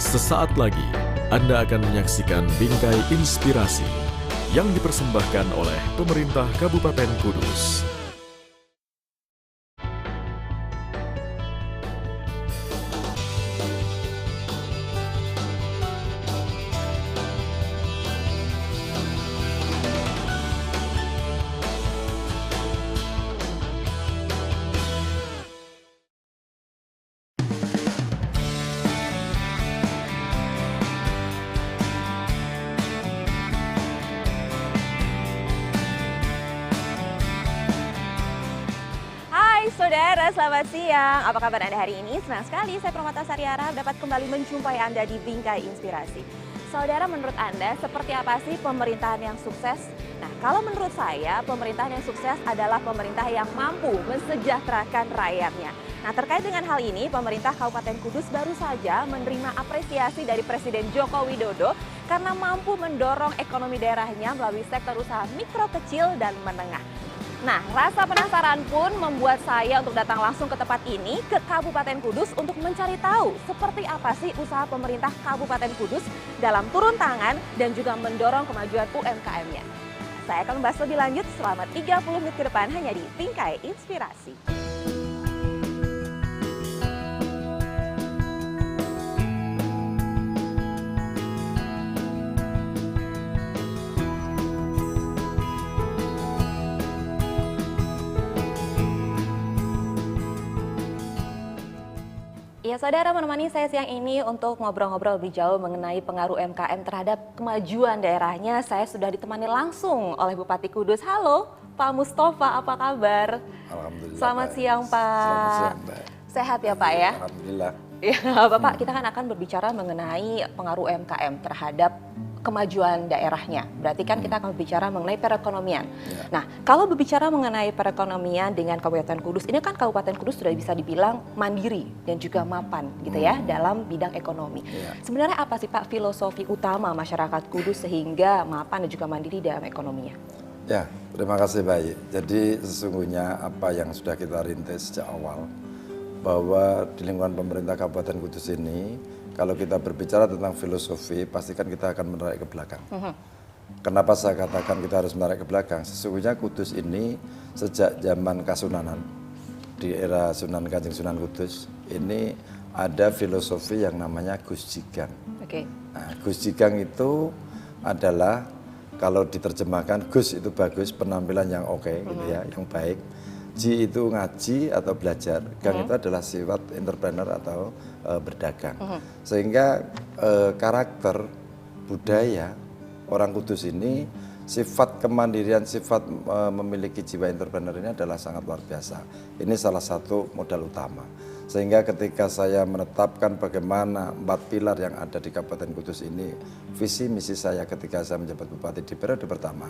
Sesaat lagi Anda akan menyaksikan Bingkai Inspirasi yang dipersembahkan oleh pemerintah Kabupaten Kudus. Saudara, selamat siang. Apa kabar Anda hari ini? Senang sekali saya Permata Sariara dapat kembali menjumpai Anda di Bingkai Inspirasi. Saudara, menurut Anda seperti apa sih pemerintahan yang sukses? Nah, kalau menurut saya, pemerintahan yang sukses adalah pemerintah yang mampu mensejahterakan rakyatnya. Nah, terkait dengan hal ini, pemerintah Kabupaten Kudus baru saja menerima apresiasi dari Presiden Joko Widodo karena mampu mendorong ekonomi daerahnya melalui sektor usaha mikro, kecil, dan menengah. Nah, rasa penasaran pun membuat saya untuk datang langsung ke tempat ini, ke Kabupaten Kudus untuk mencari tahu seperti apa sih usaha pemerintah Kabupaten Kudus dalam turun tangan dan juga mendorong kemajuan UMKM-nya. Saya akan membahas lebih lanjut selama 30 menit ke depan hanya di Bingkai Inspirasi. Ya, saudara, menemani saya siang ini untuk ngobrol-ngobrol lebih jauh mengenai pengaruh UMKM terhadap kemajuan daerahnya. Saya sudah ditemani langsung oleh Bupati Kudus. Halo, Pak Mustafa, apa kabar? Alhamdulillah. Selamat siang, Pak. Selamat siang, Mbak. Sehat ya, Pak ya? Alhamdulillah. Ya, Bapak, kita kan akan berbicara mengenai pengaruh UMKM terhadap kemajuan daerahnya. Berarti kan kita akan berbicara mengenai perekonomian. Ya. Nah, kalau berbicara mengenai perekonomian dengan Kabupaten Kudus, ini kan Kabupaten Kudus sudah bisa dibilang mandiri dan juga mapan gitu ya dalam bidang ekonomi. Ya. Sebenarnya apa sih Pak filosofi utama masyarakat Kudus sehingga mapan dan juga mandiri dalam ekonominya? Ya, terima kasih baik. Jadi sesungguhnya apa yang sudah kita rintis sejak awal, bahwa di lingkungan pemerintah Kabupaten Kudus ini, kalau kita berbicara tentang filosofi, pastikan kita akan menarik ke belakang. Kenapa saya katakan kita harus menarik ke belakang? Sesungguhnya Kudus ini sejak zaman Kasunanan, di era Sunan Kanjeng Sunan Kudus, ini ada filosofi yang namanya Gus Jigang. Oke. Nah, Gus Jigang itu adalah, kalau diterjemahkan, Gus itu bagus, penampilan yang oke, gitu ya, yang baik. Ji itu ngaji atau belajar, Gang itu adalah sifat entrepreneur atau berdagang. Sehingga karakter budaya orang Kudus ini, sifat kemandirian, sifat memiliki jiwa entrepreneur ini adalah sangat luar biasa. Ini salah satu modal utama. Sehingga ketika saya menetapkan bagaimana 4 pilar yang ada di Kabupaten Kudus ini, visi misi saya ketika saya menjabat bupati di periode pertama,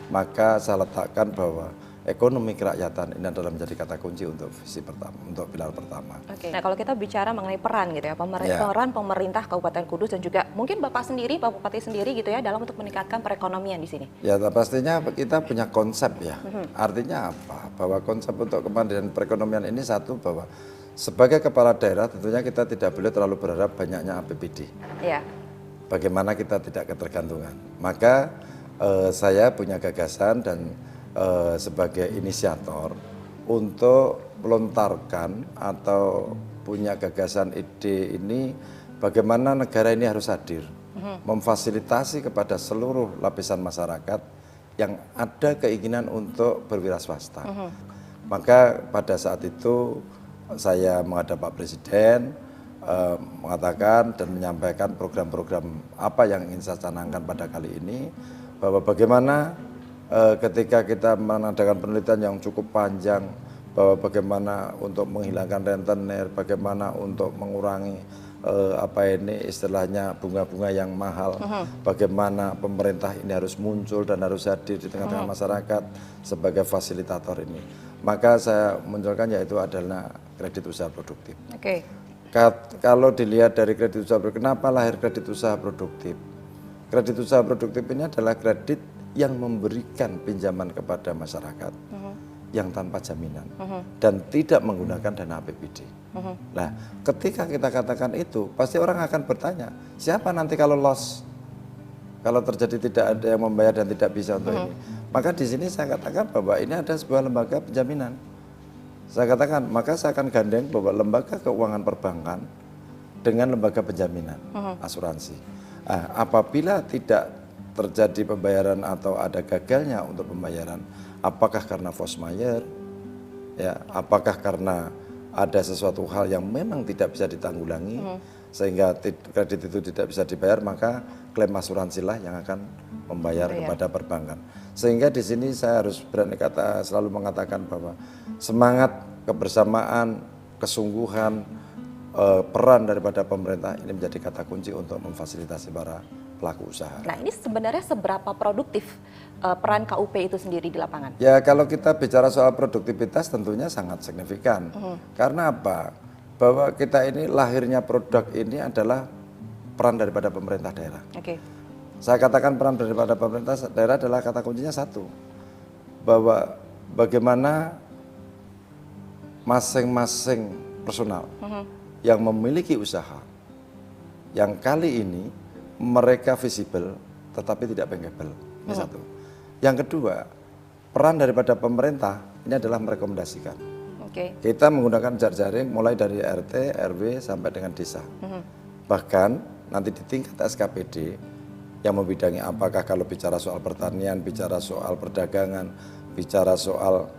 maka saya letakkan bahwa ekonomi kerakyatan ini adalah menjadi kata kunci untuk visi pertama, untuk pilar pertama. Oke. Nah, kalau kita bicara mengenai peran gitu ya, peran pemerintah Kabupaten Kudus dan juga mungkin Bapak sendiri, Pak Bupati sendiri gitu ya, dalam untuk meningkatkan perekonomian di sini. Ya, pastinya kita punya konsep ya. Artinya apa? Bahwa konsep untuk kemandirian perekonomian ini satu, bahwa sebagai kepala daerah tentunya kita tidak boleh terlalu berharap banyaknya APBD. Iya. Bagaimana kita tidak ketergantungan. Maka saya punya gagasan dan sebagai inisiator untuk melontarkan atau punya gagasan ide ini, bagaimana negara ini harus hadir, memfasilitasi kepada seluruh lapisan masyarakat yang ada keinginan untuk berwira swasta. Maka pada saat itu saya menghadap Pak Presiden, mengatakan dan menyampaikan program-program apa yang ingin saya canangkan pada kali ini, bahwa bagaimana ketika kita mengadakan penelitian yang cukup panjang, bahwa bagaimana untuk menghilangkan rentenir, bagaimana untuk mengurangi istilahnya bunga-bunga yang mahal, bagaimana pemerintah ini harus muncul dan harus hadir di tengah-tengah masyarakat sebagai fasilitator ini. Maka saya munculkan yaitu adalah kredit usaha produktif. Oke. Kalau dilihat dari kredit usaha produktif, kenapa lahir kredit usaha produktif? Kredit usaha produktif ini adalah kredit yang memberikan pinjaman kepada masyarakat yang tanpa jaminan dan tidak menggunakan dana APBD. Nah, ketika kita katakan itu, pasti orang akan bertanya, siapa nanti kalau loss? Kalau terjadi tidak ada yang membayar dan tidak bisa untuk ini. Maka di sini saya katakan bahwa ini ada sebuah lembaga penjaminan. Saya katakan, maka saya akan gandeng bahwa lembaga keuangan perbankan dengan lembaga penjaminan asuransi. Nah, apabila tidak terjadi pembayaran atau ada gagalnya untuk pembayaran, apakah karena force majeure, ya, apakah karena ada sesuatu hal yang memang tidak bisa ditanggulangi sehingga kredit itu tidak bisa dibayar, maka klaim asuransilah yang akan membayar kepada perbankan. Sehingga di sini saya harus berani kata selalu mengatakan bahwa semangat kebersamaan, kesungguhan, peran daripada pemerintah ini menjadi kata kunci untuk memfasilitasi para pelaku usaha. Nah, ini sebenarnya seberapa produktif peran KUP itu sendiri di lapangan? Ya, kalau kita bicara soal produktivitas tentunya sangat signifikan. Karena apa? Bahwa kita ini lahirnya produk ini adalah peran daripada pemerintah daerah. Oke. Saya katakan peran daripada pemerintah daerah adalah kata kuncinya satu, bahwa bagaimana masing-masing personal yang memiliki usaha, yang kali ini mereka visible tetapi tidak bankable. Ini satu. Yang kedua, peran daripada pemerintah ini adalah merekomendasikan. Kita menggunakan jaring mulai dari RT, RW sampai dengan desa. Bahkan nanti di tingkat SKPD yang membidangi apakah kalau bicara soal pertanian, bicara soal perdagangan, bicara soal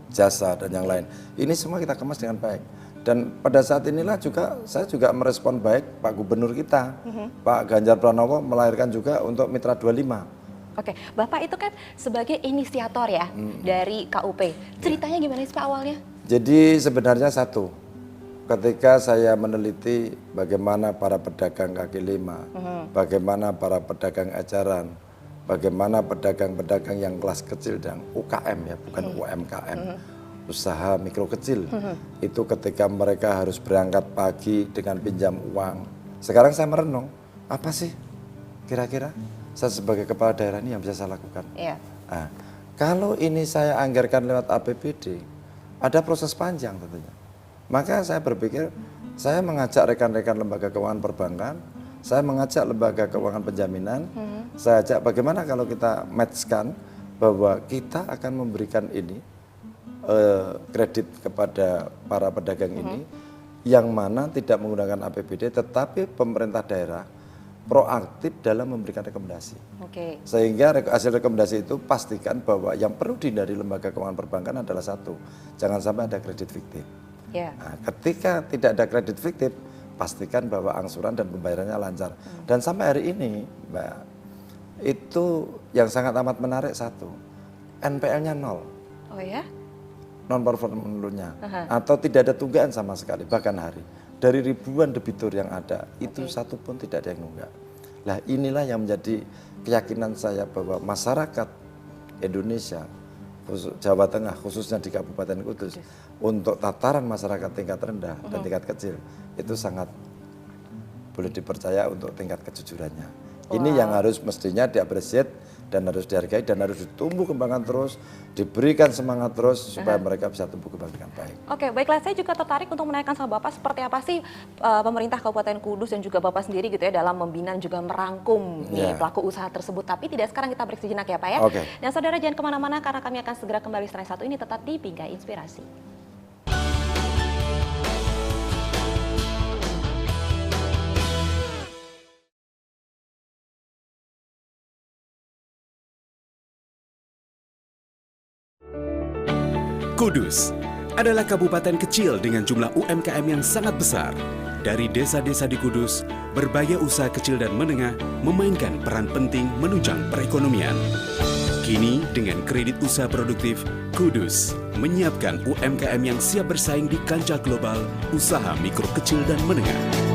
jasa dan yang lain. Ini semua kita kemas dengan baik. Dan pada saat inilah juga saya juga merespon baik Pak Gubernur kita, Pak Ganjar Pranowo melahirkan juga untuk Mitra 25. Oke, Bapak itu kan sebagai inisiator ya dari KUP. Ceritanya gimana sih Pak awalnya? Jadi sebenarnya satu, ketika saya meneliti bagaimana para pedagang kaki lima, bagaimana para pedagang eceran, bagaimana pedagang-pedagang yang kelas kecil dan UKM ya, bukan UMKM, usaha mikro kecil, itu ketika mereka harus berangkat pagi dengan pinjam uang. Sekarang saya merenung, apa sih kira-kira saya sebagai kepala daerah ini yang bisa saya lakukan? Nah, kalau ini saya anggarkan lewat APBD, ada proses panjang tentunya. Maka saya berpikir, saya mengajak rekan-rekan lembaga keuangan perbankan, saya mengajak lembaga keuangan penjaminan, saya ajak bagaimana kalau kita matchkan bahwa kita akan memberikan ini kredit kepada para pedagang ini, yang mana tidak menggunakan APBD, tetapi pemerintah daerah proaktif dalam memberikan rekomendasi. Sehingga hasil rekomendasi itu pastikan bahwa yang perlu dihindari lembaga keuangan perbankan adalah satu, jangan sampai ada kredit fiktif. Nah, ketika tidak ada kredit fiktif, pastikan bahwa angsuran dan pembayarannya lancar. Dan sampai hari ini, Mbak, itu yang sangat amat menarik satu, NPL-nya nol. Oh ya? Non-performing loan-nya. Atau tidak ada tunggakan sama sekali, bahkan hari. Dari ribuan debitur yang ada, itu satu pun tidak ada yang nunggak. Nah, inilah yang menjadi keyakinan saya bahwa masyarakat Indonesia, Jawa Tengah, khususnya di Kabupaten Kudus, untuk tataran masyarakat tingkat rendah dan tingkat kecil, itu sangat boleh dipercaya untuk tingkat kejujurannya. Ini yang harus mestinya diapresiasi dan harus dihargai dan harus ditumbuh kembangkan terus, diberikan semangat terus supaya mereka bisa tumbuh kembang dengan baik. Oke, baiklah, saya juga tertarik untuk menanyakan sama Bapak seperti apa sih pemerintah Kabupaten Kudus dan juga Bapak sendiri gitu ya dalam membina juga merangkum nih pelaku usaha tersebut. Tapi tidak, sekarang kita break sejenak ya Pak ya. Dan saudara jangan kemana-mana karena kami akan segera kembali setelah satu ini tetap di Bingkai Inspirasi. Kudus adalah kabupaten kecil dengan jumlah UMKM yang sangat besar. Dari desa-desa di Kudus, berbagai usaha kecil dan menengah memainkan peran penting menunjang perekonomian. Kini dengan kredit usaha produktif, Kudus menyiapkan UMKM yang siap bersaing di kancah global usaha mikro kecil dan menengah.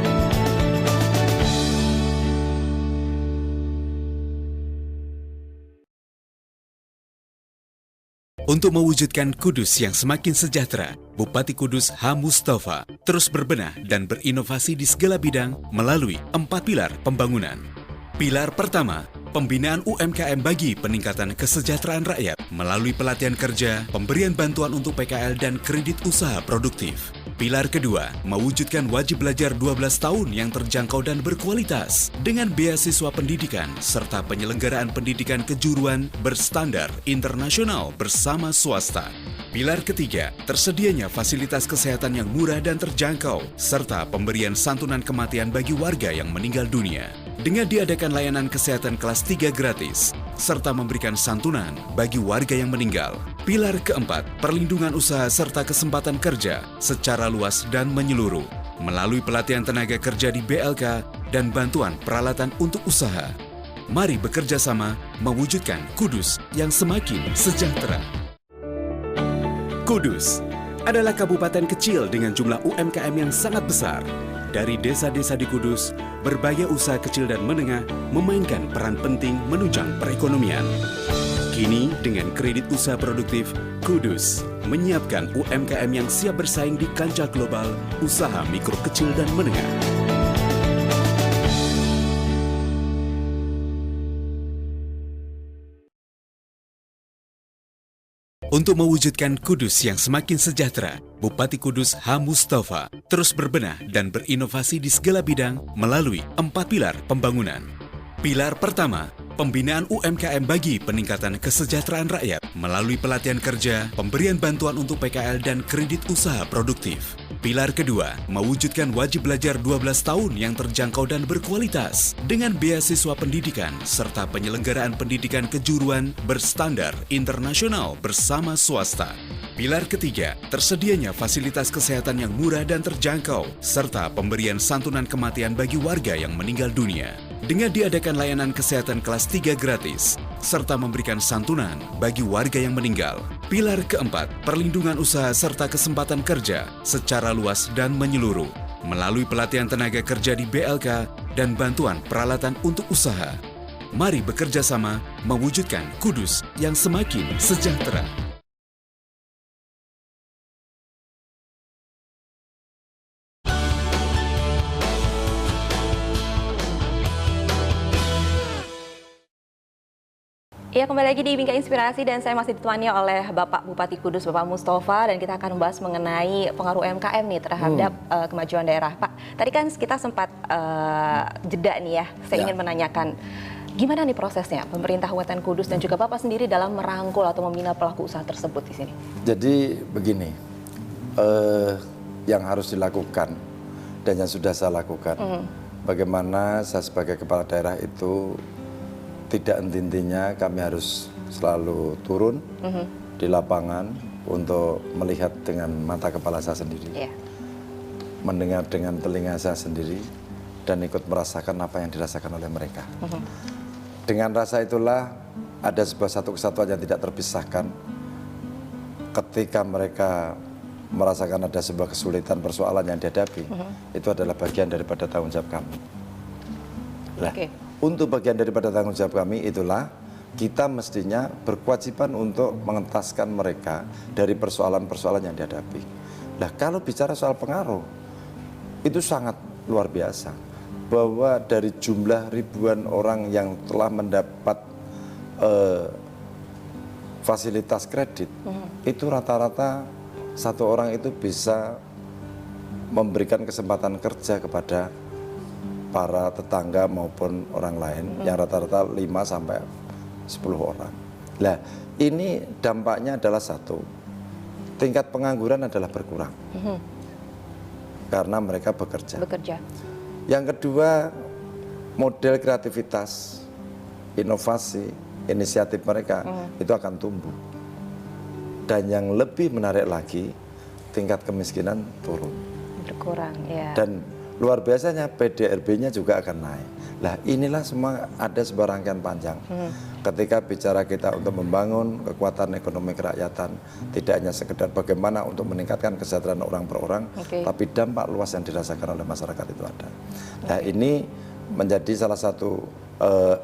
Untuk mewujudkan Kudus yang semakin sejahtera, Bupati Kudus H. Mustafa terus berbenah dan berinovasi di segala bidang melalui 4 pilar pembangunan. Pilar pertama, pembinaan UMKM bagi peningkatan kesejahteraan rakyat melalui pelatihan kerja, pemberian bantuan untuk PKL dan kredit usaha produktif. Pilar kedua, mewujudkan wajib belajar 12 tahun yang terjangkau dan berkualitas dengan beasiswa pendidikan serta penyelenggaraan pendidikan kejuruan berstandar internasional bersama swasta. Pilar ketiga, tersedianya fasilitas kesehatan yang murah dan terjangkau serta pemberian santunan kematian bagi warga yang meninggal dunia. Dengan diadakan layanan kesehatan kelas 3 gratis, serta memberikan santunan bagi warga yang meninggal. Pilar keempat, perlindungan usaha serta kesempatan kerja secara luas dan menyeluruh, melalui pelatihan tenaga kerja di BLK dan bantuan peralatan untuk usaha. Mari bekerja sama mewujudkan Kudus yang semakin sejahtera. Kudus adalah kabupaten kecil dengan jumlah UMKM yang sangat besar. Dari desa-desa di Kudus, berbagai usaha kecil dan menengah memainkan peran penting menunjang perekonomian. Kini, dengan kredit usaha produktif, Kudus menyiapkan UMKM yang siap bersaing di kancah global usaha mikro kecil dan menengah. Untuk mewujudkan Kudus yang semakin sejahtera, Bupati Kudus H. Mustafa terus berbenah dan berinovasi di segala bidang melalui 4 pilar pembangunan. Pilar pertama, pembinaan UMKM bagi peningkatan kesejahteraan rakyat melalui pelatihan kerja, pemberian bantuan untuk PKL dan kredit usaha produktif. Pilar kedua, mewujudkan wajib belajar 12 tahun yang terjangkau dan berkualitas dengan beasiswa pendidikan serta penyelenggaraan pendidikan kejuruan berstandar internasional bersama swasta. Pilar ketiga, tersedianya fasilitas kesehatan yang murah dan terjangkau serta pemberian santunan kematian bagi warga yang meninggal dunia. Dengan diadakan layanan kesehatan kelas 3 gratis, serta memberikan santunan bagi warga yang meninggal. Pilar keempat, perlindungan usaha serta kesempatan kerja secara luas dan menyeluruh, melalui pelatihan tenaga kerja di BLK dan bantuan peralatan untuk usaha. Mari bekerja sama mewujudkan Kudus yang semakin sejahtera. Ya, kembali lagi di Bingkai Inspirasi dan saya masih ditemani oleh Bapak Bupati Kudus, Bapak Mustafa, dan kita akan membahas mengenai pengaruh UMKM nih terhadap kemajuan daerah. Pak, tadi kan kita sempat jeda nih ya, saya ingin menanyakan gimana nih prosesnya pemerintah Kabupaten Kudus dan juga Bapak sendiri dalam merangkul atau membina pelaku usaha tersebut di sini? Jadi begini, yang harus dilakukan dan yang sudah saya lakukan, bagaimana saya sebagai kepala daerah itu tidak henti-hentinya kami harus selalu turun di lapangan untuk melihat dengan mata kepala saya sendiri, mendengar dengan telinga saya sendiri, dan ikut merasakan apa yang dirasakan oleh mereka. Dengan rasa itulah ada sebuah satu kesatuan yang tidak terpisahkan ketika mereka merasakan ada sebuah kesulitan persoalan yang dihadapi, itu adalah bagian daripada tanggung jawab kami. Nah, untuk bagian daripada tanggung jawab kami itulah kita mestinya berkewajiban untuk mengentaskan mereka dari persoalan-persoalan yang dihadapi. Nah, kalau bicara soal pengaruh, itu sangat luar biasa. Bahwa dari jumlah ribuan orang yang telah mendapat fasilitas kredit, itu rata-rata satu orang itu bisa memberikan kesempatan kerja kepada para tetangga maupun orang lain yang rata-rata 5 sampai 10 orang. Nah, ini dampaknya adalah satu, tingkat pengangguran adalah berkurang karena mereka bekerja. Yang kedua, model kreativitas, inovasi, inisiatif mereka itu akan tumbuh. Dan yang lebih menarik lagi, tingkat kemiskinan turun. Berkurang, ya. Dan luar biasanya PDRB-nya juga akan naik. Nah, inilah semua ada sebuah rangkaian panjang. Ketika bicara kita untuk membangun kekuatan ekonomi kerakyatan, tidak hanya sekedar bagaimana untuk meningkatkan kesejahteraan orang per orang, tapi dampak luas yang dirasakan oleh masyarakat itu ada. Nah, ini menjadi salah satu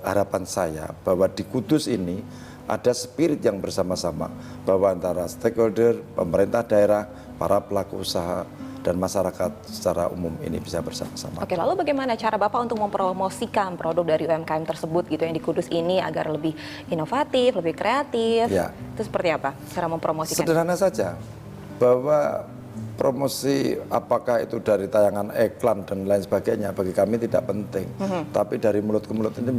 harapan saya bahwa di Kudus ini ada spirit yang bersama-sama bahwa antara stakeholder, pemerintah daerah, para pelaku usaha, dan masyarakat secara umum ini bisa bersama-sama. Oke, lalu bagaimana cara Bapak untuk mempromosikan produk dari UMKM tersebut gitu yang di Kudus ini agar lebih inovatif, lebih kreatif? Ya. Itu seperti apa cara mempromosikan? Sederhana saja, bahwa promosi apakah itu dari tayangan iklan dan lain sebagainya bagi kami tidak penting, tapi dari mulut ke mulut ini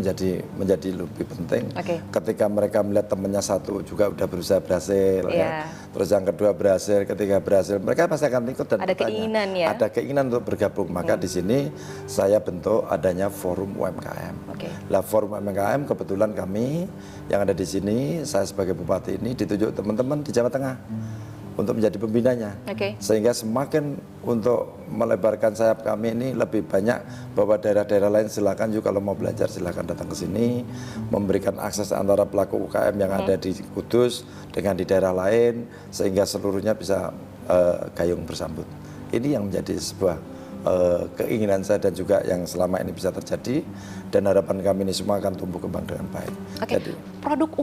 menjadi lebih penting. Oke. Ketika mereka melihat temannya satu juga udah berusaha berhasil, ya. Terus yang kedua berhasil, ketiga berhasil, mereka pasti akan ikut dan Ada bertanya. keinginan ya? Ada keinginan untuk bergabung. Maka di sini saya bentuk adanya forum UMKM. Oke. Lah forum UMKM kebetulan kami yang ada di sini, saya sebagai bupati ini ditunjuk teman-teman di Jawa Tengah untuk menjadi pembinanya. Oke. Sehingga semakin untuk melebarkan sayap kami ini lebih banyak bahwa daerah-daerah lain silakan juga kalau mau belajar silakan datang ke sini, memberikan akses antara pelaku UKM yang ada di Kudus dengan di daerah lain sehingga seluruhnya bisa gayung bersambut. Ini yang menjadi sebuah keinginan saya dan juga yang selama ini bisa terjadi dan harapan kami ini semua akan tumbuh kembang dengan baik. Oke, produk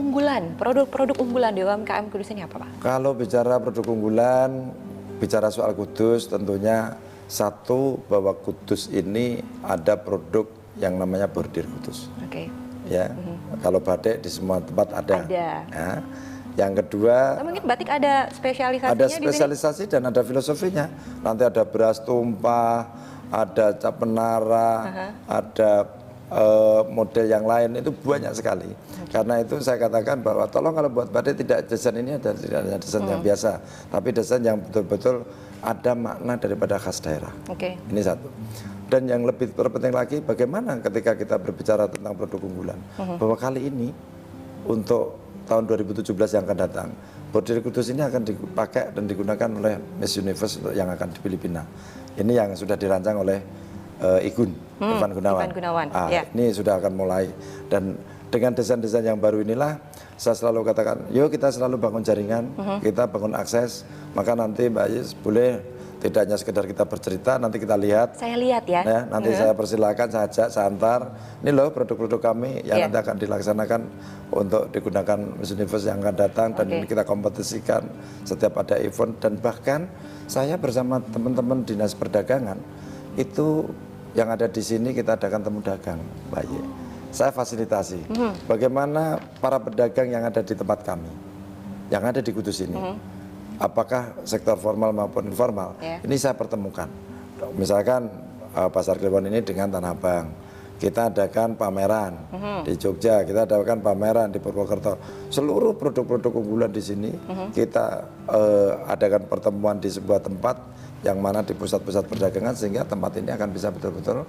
unggulan di UMKM Kudus ini apa, Pak? Kalau bicara produk unggulan, bicara soal Kudus tentunya satu bahwa Kudus ini ada produk yang namanya bordir Kudus. Oke. Ya, kalau batik di semua tempat ada. Ada. Ya. Yang kedua, Mungkin batik ada spesialisasinya ada di sini? spesialisasi dan ada filosofinya. Nanti ada beras tumpah, ada cap menara, ada model yang lain, itu banyak sekali. Karena itu saya katakan bahwa tolong kalau buat batik tidak desain ini ada tidak hanya desain yang biasa, tapi desain yang betul-betul ada makna daripada khas daerah. Oke. Ini satu. Dan yang lebih terpenting lagi, bagaimana ketika kita berbicara tentang produk unggulan, bahwa kali ini untuk tahun 2017 yang akan datang, bordir Kudus ini akan dipakai dan digunakan oleh Miss Universe yang akan di Filipina. Ini yang sudah dirancang oleh Igun, Ivan Gunawan. Ivan Gunawan, ya. Ini sudah akan mulai dan dengan desain-desain yang baru inilah saya selalu katakan, yuk kita selalu bangun jaringan, kita bangun akses, maka nanti Mbak Yus boleh tidak hanya sekedar kita bercerita, nanti kita lihat. Saya lihat ya. Nanti saya persilakan, saya ajak, saya antar. Ini loh produk-produk kami yang nanti akan dilaksanakan untuk digunakan Miss Universe yang akan datang dan ini kita kompetisikan setiap ada event dan bahkan saya bersama teman-teman dinas perdagangan itu yang ada di sini kita adakan temu dagang, Mbak Ye. Saya fasilitasi bagaimana para pedagang yang ada di tempat kami, yang ada di Kudus ini. Apakah sektor formal maupun informal, ini saya pertemukan. Misalkan Pasar Kliwon ini dengan Tanah Abang, kita adakan pameran di Jogja, kita adakan pameran di Purwokerto. Seluruh produk-produk unggulan di sini kita adakan pertemuan di sebuah tempat yang mana di pusat-pusat perdagangan sehingga tempat ini akan bisa betul-betul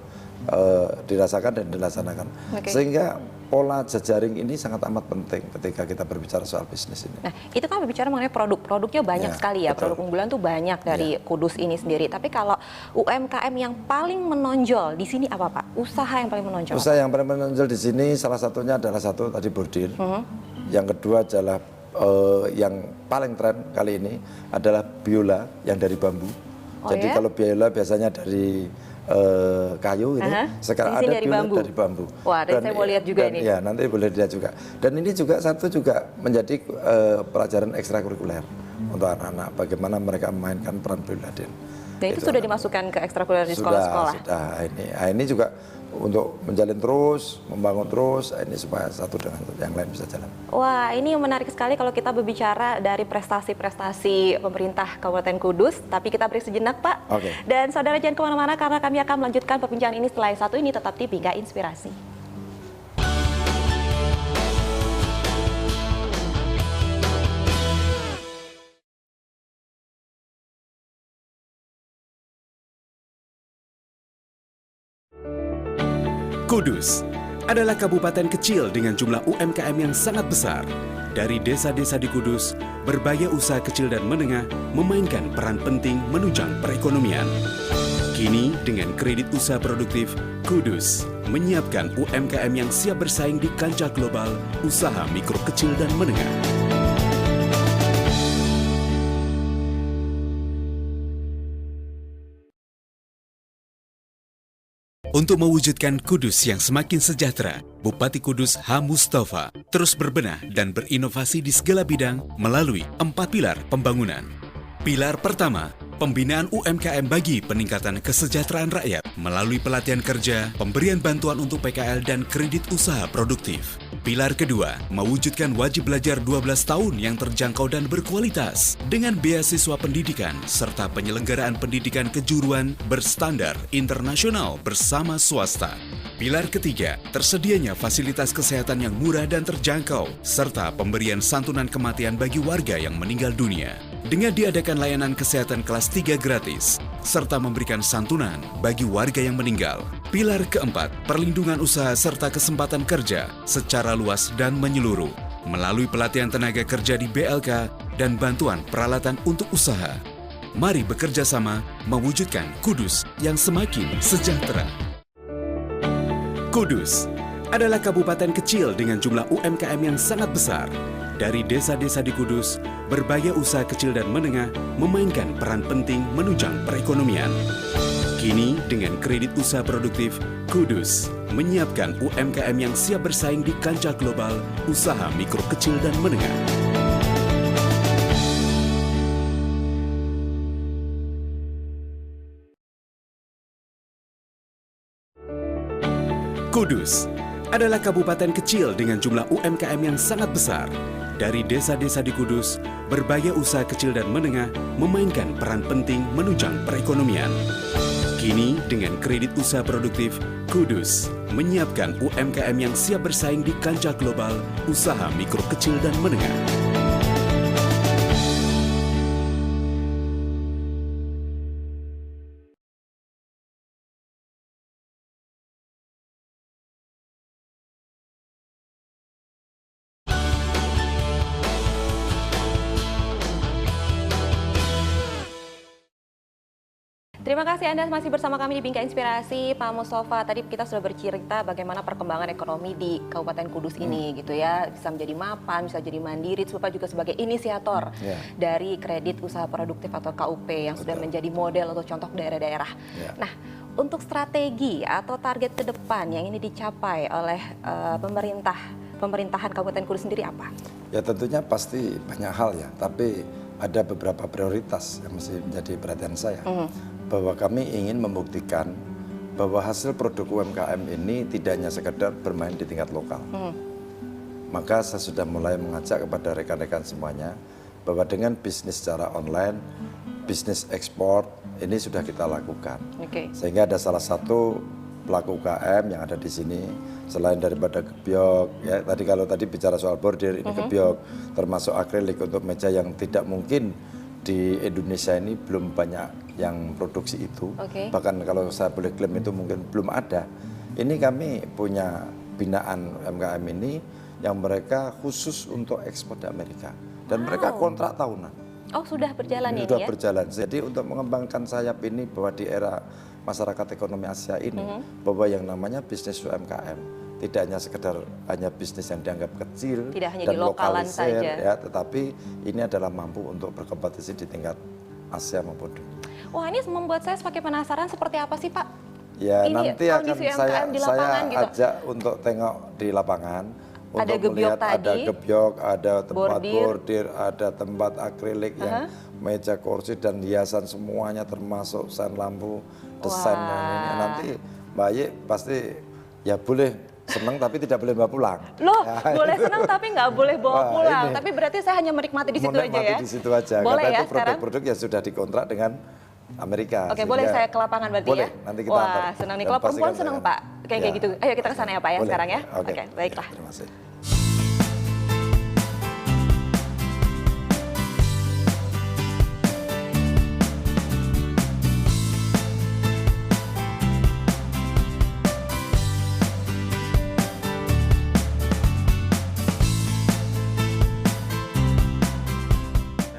dirasakan dan dilaksanakan. Sehingga pola jejaring ini sangat amat penting ketika kita berbicara soal bisnis ini. Nah, itu kan berbicara mengenai produk-produknya banyak sekali ya. Betul. Produk unggulan tuh banyak dari Kudus ini sendiri. Tapi kalau UMKM yang paling menonjol di sini apa, Pak? Usaha yang paling menonjol? Usaha yang paling menonjol di sini salah satunya adalah satu tadi bordir. Yang kedua adalah yang paling tren kali ini adalah biola yang dari bambu. Jadi kalau biola biasanya dari kayu ini, sekarang ada biola dari bambu. Wah, dan saya mau lihat juga ini. Ya, nanti boleh lihat juga. Dan ini juga satu juga menjadi pelajaran ekstrakurikuler untuk anak-anak, bagaimana mereka memainkan peran biola. Dan itu sudah dimasukkan ke ekstrakurikuler di sekolah-sekolah? Sudah, ini juga untuk menjalin terus, membangun terus, ini supaya satu dengan yang lain bisa jalan. Wah, ini menarik sekali kalau kita berbicara dari prestasi-prestasi pemerintah Kabupaten Kudus. Tapi kita beri sejenak, Pak. Oke. Dan saudara jangan kemana-mana karena kami akan melanjutkan perbincangan ini setelah yang satu ini tetap di Bingkai Inspirasi. Kudus adalah kabupaten kecil dengan jumlah UMKM yang sangat besar. Dari desa-desa di Kudus, berbagai usaha kecil dan menengah memainkan peran penting menunjang perekonomian. Kini dengan kredit usaha produktif, Kudus menyiapkan UMKM yang siap bersaing di kancah global usaha mikro kecil dan menengah. Untuk mewujudkan Kudus yang semakin sejahtera, Bupati Kudus H. Mustafa terus berbenah dan berinovasi di segala bidang melalui 4 pilar pembangunan. Pilar pertama, Pembinaan UMKM bagi peningkatan kesejahteraan rakyat melalui pelatihan kerja, pemberian bantuan untuk PKL dan kredit usaha produktif. Pilar kedua, mewujudkan wajib belajar 12 tahun yang terjangkau dan berkualitas dengan beasiswa pendidikan serta penyelenggaraan pendidikan kejuruan berstandar internasional bersama swasta. Pilar ketiga, tersedianya fasilitas kesehatan yang murah dan terjangkau serta pemberian santunan kematian bagi warga yang meninggal dunia. Dengan diadakan layanan kesehatan kelas 3 gratis, serta memberikan santunan bagi warga yang meninggal. Pilar keempat, perlindungan usaha serta kesempatan kerja secara luas dan menyeluruh, melalui pelatihan tenaga kerja di BLK dan bantuan peralatan untuk usaha. Mari bekerja sama mewujudkan Kudus yang semakin sejahtera. Kudus adalah kabupaten kecil dengan jumlah UMKM yang sangat besar. Dari desa-desa di Kudus, berbagai usaha kecil dan menengah memainkan peran penting menunjang perekonomian. Kini, dengan kredit usaha produktif, Kudus menyiapkan UMKM yang siap bersaing di kancah global usaha mikro kecil dan menengah. Kudus adalah kabupaten kecil dengan jumlah UMKM yang sangat besar. Dari desa-desa di Kudus, berbagai usaha kecil dan menengah memainkan peran penting menunjang perekonomian. Kini, dengan kredit usaha produktif, Kudus menyiapkan UMKM yang siap bersaing di kancah global usaha mikro kecil dan menengah. Terima kasih Anda masih bersama kami di Bingkai Inspirasi, Pak Mustafa. Tadi kita sudah bercerita bagaimana perkembangan ekonomi di Kabupaten Kudus ini gitu ya. Bisa menjadi mapan, bisa jadi mandiri, Bapak juga sebagai inisiator dari kredit usaha produktif atau KUP yang sudah menjadi model atau contoh daerah-daerah. Nah, untuk strategi atau target ke depan yang ini dicapai oleh pemerintahan Kabupaten Kudus sendiri apa? Ya tentunya pasti banyak hal ya, tapi ada beberapa prioritas yang mesti menjadi perhatian saya. Bahwa kami ingin membuktikan bahwa hasil produk UMKM ini tidak hanya sekedar bermain di tingkat lokal. Maka saya sudah mulai mengajak kepada rekan-rekan semuanya bahwa dengan bisnis secara online, bisnis ekspor ini sudah kita lakukan. Sehingga ada salah satu pelaku UKM yang ada di sini, selain daripada gebyok, ya tadi kalau tadi bicara soal bordir, ini gebyok, termasuk akrilik untuk meja yang tidak mungkin di Indonesia ini belum banyak yang produksi itu. Bahkan kalau saya boleh klaim itu mungkin belum ada. Ini kami punya binaan UMKM ini yang mereka khusus untuk ekspor di Amerika. Dan mereka kontrak tahunan. Oh sudah berjalan ini sudah ya? Berjalan. Jadi untuk mengembangkan sayap ini bahwa di era masyarakat ekonomi Asia ini, bahwa yang namanya bisnis UMKM tidak hanya sekedar bisnis yang dianggap kecil tidak hanya dan di lokalan lokalisir, saja. ya, tetapi ini adalah mampu untuk berkompetisi di tingkat Asia maupun dunia. Wah, ini membuat saya semakin penasaran seperti apa sih Pak? Ya ini nanti akan saya gitu. ajak untuk tengok di lapangan. Ada untuk gebyok melihat tadi, ada gebyok, ada tempat bordir, ada tempat akrilik yang meja kursi dan hiasan semuanya termasuk sen lampu, desain dan ini. Nanti Mbak Ye pasti ya boleh senang tapi tidak boleh bawa pulang. Loh, ya, boleh senang tapi nggak boleh bawa pulang. Ini. Tapi berarti saya hanya menikmati di situ aja ya? Di situ aja. Boleh karena ya itu produk-produk yang sudah dikontrak dengan Amerika. Oke, boleh saya ke lapangan berarti boleh, ya? Nanti kita Wah, antar. senang nih. Kalau perempuan senang Pak, kayak gitu. Ayo kita ke sana ya Pak ya boleh. sekarang ya? Oke, baiklah. Terima kasih.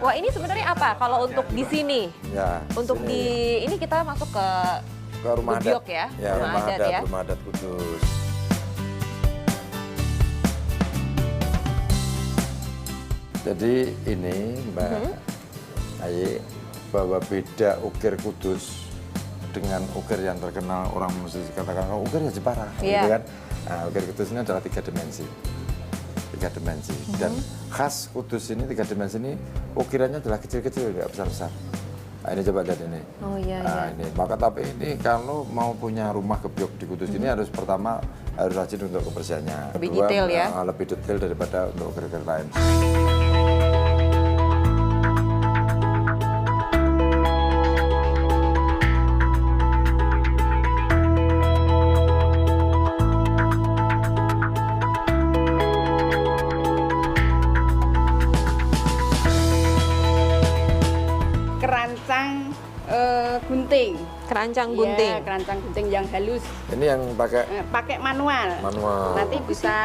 Wah, ini sebenarnya apa kalau untuk di sini? Ya, Untuk sini. di ini kita masuk ke rumah adat. gebyok ya? Ya, rumah adat, ya? rumah adat Kudus. Jadi ini Mbak Ayi, bahwa beda ukir Kudus dengan ukir yang terkenal orang mesti katakan ukir ya Jepara, gitu kan? Nah, ukir Kudus ini adalah 3 dimensi. 3 dimensi. Dan khas Kudus ini 3 dimensi ini ukirannya adalah kecil-kecil, nggak besar-besar. Nah, ini coba lihat ini. Oh iya, Nah, ini. Maka tapi ini kalau mau punya rumah gebyok di Kudus ini harus pertama harus rajin untuk kebersihannya. Lebih Kedua, detail ya? Lebih detail daripada untuk gear-gear lain. Kerancang gunting. Kerancang Iya, gunting. kerancang gunting yang halus. Ini yang pakai Pakai manual. manual. Nanti bisa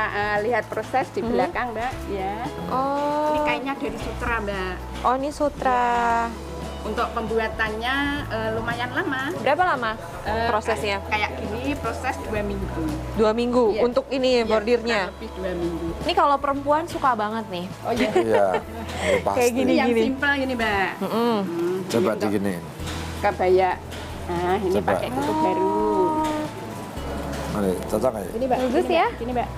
lihat proses di belakang, Mbak. Ya. Oh. Ini kainnya dari sutra, Mbak. Oh, ini sutra. Untuk pembuatannya lumayan lama. Berapa lama prosesnya? Kayak gini proses 2 minggu. 2 minggu Iya. untuk ini Iya, bordirnya. kurang lebih 2 minggu. Ini kalau perempuan suka banget nih. Oh iya. Iya, ini pasti. Kayak gini. Ini yang simpel gini, Mbak. Coba Ini untuk diginiin. Kabaya. Nah, ini Coba. pakai kutu baru. Ini cocok nggak ya? Ini, Mbak. Bagus Gini, ya? Mbak. Gini, Mbak.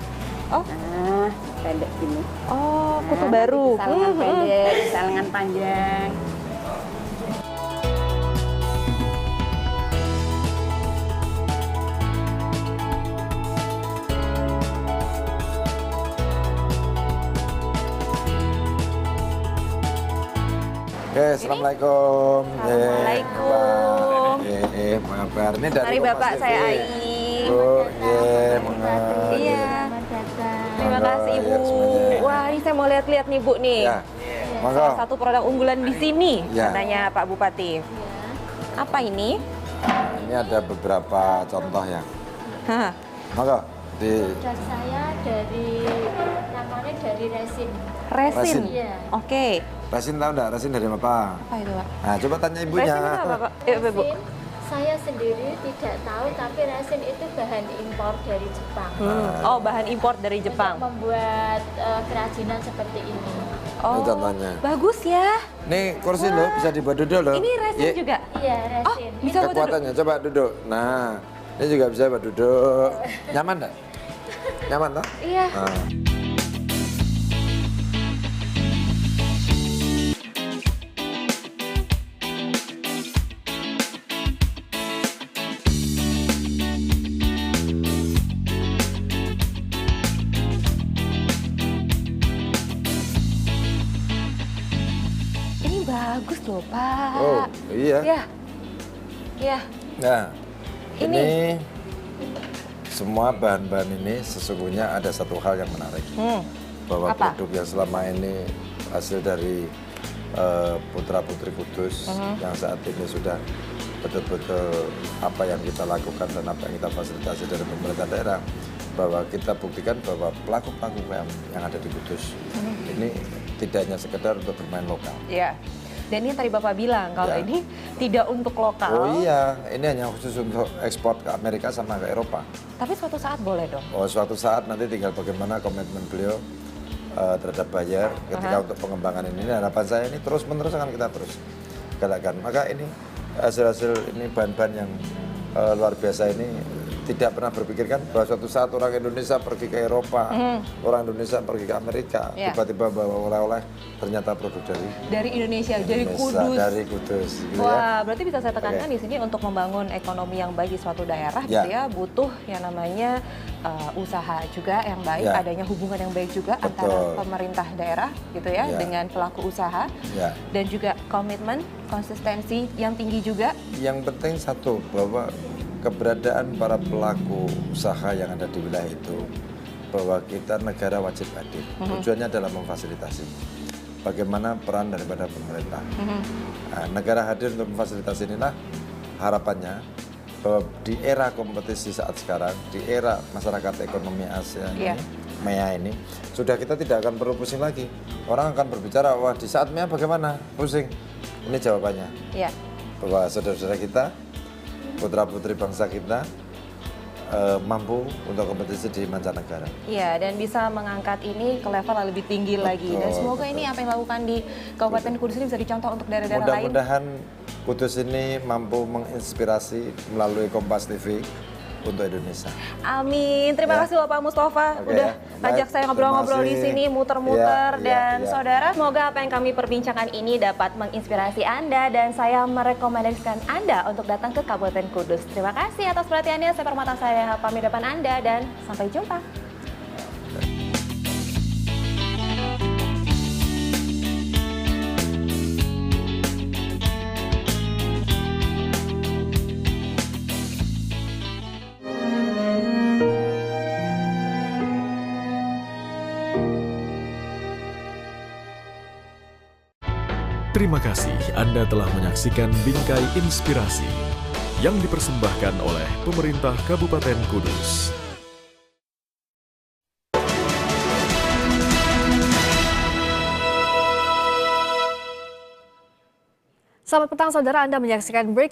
Oh. Nah, pendek gini. Oh, kutu Nah, baru. nanti bisa lengan pendek, bisa lengan panjang. Oke, assalamualaikum. Assalamualaikum. Apa kabar? Ini dari Mari Kompas Bapak, TV. saya Ai. Bu, monggo. Iya. Terima Monggo, kasih Ibu. ya, semuanya. Wah, ini saya mau lihat-lihat nih Bu nih. Ya, monggo. Salah satu produk unggulan di sini, Ya. katanya Pak Bupati. Apa ini? Ini ada beberapa contoh ya. Hah. Monggo di Produk saya dari namanya dari resin. Resin. Resin. Iya. Oke. resin, tahu enggak? Resin dari apa? Apa itu, Pak? Nah, coba tanya ibunya. Resin itu apa, Pak? Ibu. Resin saya sendiri tidak tahu, tapi resin itu bahan impor dari Jepang. Oh, bahan impor dari Jepang. Untuk membuat kerajinan seperti ini. Oh, Ini contohnya. bagus ya. Nih kursi loh, bisa dibuat duduk loh. Ini resin Ye, juga. Iya, Oh, resin. bisa buat duduk. Kekuatannya, coba duduk. Nah, ini juga bisa buat duduk. Nyaman enggak? Nyaman toh? Iya. Nah. Ini bagus loh, Pak. Oh, iya. Ya. Ya. Nah, Ini. ini semua bahan-bahan ini sesungguhnya ada satu hal yang menarik. Bahwa Apa? produk yang selama ini hasil dari putra-putri Kudus yang saat ini sudah betul-betul apa yang kita lakukan dan apa yang kita fasilitasi dari pemerintah daerah, bahwa kita buktikan bahwa pelaku-pelaku UMKM yang ada di Kudus ini tidak hanya sekedar untuk bermain lokal. Iya. Dan ini yang tadi Bapak bilang, kalau Ya. ini tidak untuk lokal. Oh iya, ini hanya khusus untuk ekspor ke Amerika sama ke Eropa. Tapi suatu saat boleh dong. Oh, suatu saat nanti tinggal bagaimana komitmen beliau terhadap buyer ketika untuk pengembangan ini. Harapan saya ini terus-menerus akan kita terus galakkan. Maka ini hasil-hasil ini bahan-bahan yang luar biasa ini tidak pernah berpikirkan bahwa suatu saat orang Indonesia pergi ke Eropa, orang Indonesia pergi ke Amerika, Ya. tiba-tiba bawa oleh-oleh ternyata produk Dari Indonesia, dari Indonesia, Kudus. dari Kudus, gitu ya. Wah, berarti bisa saya tekankan Oke. di sini untuk membangun ekonomi yang baik di suatu daerah, Ya. gitu ya, butuh yang namanya usaha juga yang baik, Ya. adanya hubungan yang baik juga Betul. antara pemerintah daerah, gitu ya, Ya. dengan pelaku usaha, Ya. dan juga komitmen, konsistensi yang tinggi juga. Yang penting satu, bahwa keberadaan para pelaku usaha yang ada di wilayah itu, bahwa kita negara wajib hadir. Tujuannya adalah memfasilitasi. Bagaimana peran daripada pemerintah. Nah, negara hadir untuk memfasilitasi inilah harapannya bahwa di era kompetisi saat sekarang, di era masyarakat ekonomi Asia ini, Iya. MEA ini, sudah kita tidak akan perlu pusing lagi. Orang akan berbicara, wah di saat MEA bagaimana? Pusing. Ini jawabannya. Ya. Bahwa saudara-saudara kita, putra-putri bangsa kita mampu untuk kompetisi di mancanegara. Iya, dan bisa mengangkat ini ke level yang lebih tinggi lagi. Dan semoga betul. ini apa yang dilakukan di Kabupaten Kudus ini bisa dicontoh untuk daerah-daerah lain. Mudah-mudahan Kudus ini mampu menginspirasi melalui Kompas TV untuk Indonesia. Amin. Terima Ya. kasih loh Pak Mustafa Oke, udah ya. ngajak Baik, saya ngobrol-ngobrol di terima kasih. sini, muter-muter Ya, dan ya. saudara, semoga apa yang kami perbincangkan ini dapat menginspirasi Anda dan saya merekomendasikan Anda untuk datang ke Kabupaten Kudus. Terima kasih atas perhatiannya. Saya Permata saya pamit depan Anda dan sampai jumpa. Terima kasih Anda telah menyaksikan Bingkai Inspirasi yang dipersembahkan oleh Pemerintah Kabupaten Kudus. Selamat petang saudara, Anda menyaksikan Breaking